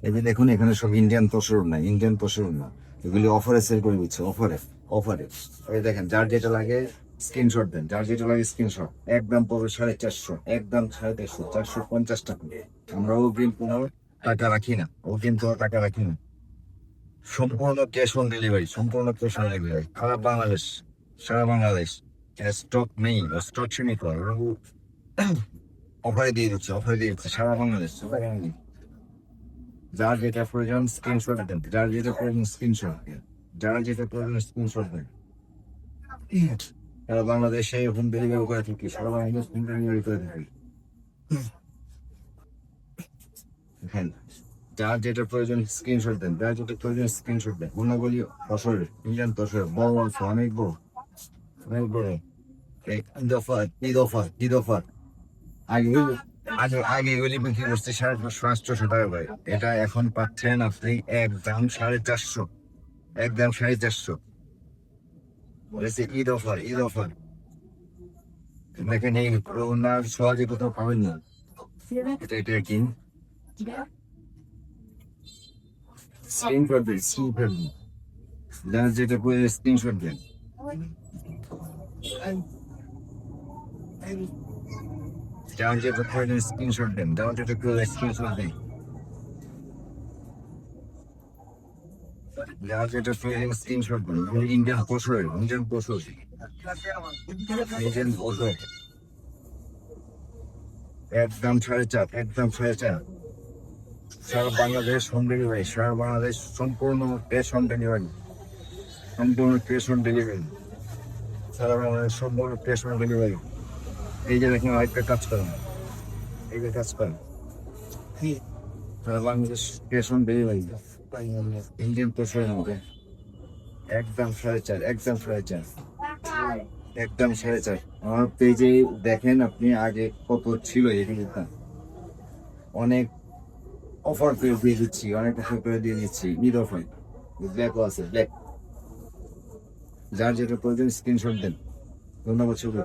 এই যে দেখুন এখানে সব ইন্ডিয়ান তোষর না, ইন্ডিয়ান তোষর না, এগুলি অফারে সেল করে দিচ্ছে, অফারে অফারে। এই দেখেন যার যেটা লাগে স্ক্রিনশট দেন, যার যেটা লাগে স্ক্রিনশট। একদম পড়বে 450, একদম 450, 450 টাকা। আমরা অগ্রিম কোনো টাকা রাখি না, অগ্রিম কোনো টাকা রাখি না। সম্পূর্ণ ক্যাশ অন ডেলিভারি, সম্পূর্ণ ক্যাশ অন ডেলিভারি। সারা বাংলাদেশ, সারা বাংলাদেশ। স্টক নেই, স্টক সীমিত, অফারে দিয়ে দিচ্ছে, অফারে দিয়ে দিচ্ছে সারা বাংলাদেশ, সারা বাংলাদেশ। যার যেটা প্রয়োজন স্ক্রিনশট দেন, যার যেটা প্রয়োজন স্ক্রিনশট, যার যেটা প্রয়োজন স্ক্রিনশট দেন। সারা বাংলাদেশে হোম ডেলিভারি করে থাকি, সারা বাংলাদেশ হোম ডেলিভারি করে থাকি। হ্যাঁ, যার যেটা প্রয়োজন স্ক্রিনশট দেন, যার যেটা প্রয়োজন স্ক্রিনশট দেন। গুণাবলী বছরের, ইন্ডিয়ান বছর বড় আছে, অনেক বড়, অনেক বড়। Eid offer, Eid offer, Eid offer. আগে আগে আগে এগুলি বিক্রি করছে 550-600 টাকা করে। এটা এখন পাচ্ছেন আপনি একদম 450, একদম 450। বলেছে ঈদ অফার, ঈদ অফার। দেখেন এই করোনা সহজে কোথাও পাবেন না। এটা এটা কি স্ক্রিনশট দেন, স্ক্রিনশট দেন, যার যেটা প্রয়োজন স্ক্রিনশট দেন। যার যেটা প্রয়োজন স্ক্রিনশট দেন, যার যেটা প্রয়োজন স্ক্রিনশট দেন, যার যেটা প্রয়োজন স্ক্রিনশট দেন। Indian poster, Indian poster, Indian poster. একদম 4.5, একদম 4.5। সারা বাংলাদেশ হোম ডেলিভারি, সারা বাংলাদেশ সম্পূর্ণ ক্যাশ অন ডেলিভারি, সম্পূর্ণ ক্যাশ অন ডেলিভারি, সারা বাংলাদেশ সম্পূর্ণ ক্যাশ অন ডেলিভারি। এই যে দেখেন আরেকটা কাজ করেন, এই যে কাজ করেন, সারা Bangladesh cash on delivery. Indian পোস্টের মধ্যে একদম 4.5, একদম 4.5, একদম 4.5। আমার পেজে দেখেন আপনি আগে কত ছিল এগুলো, অনেক অফার করে দিয়ে দিচ্ছি, অনেক অফার করে দিয়ে দিচ্ছি। ঈদ অফার, ব্ল্যাকও আছে, ব্ল্যাক। যার যেটা প্রয়োজন স্ক্রিনশট দেন। ধন্যবাদ, শুভ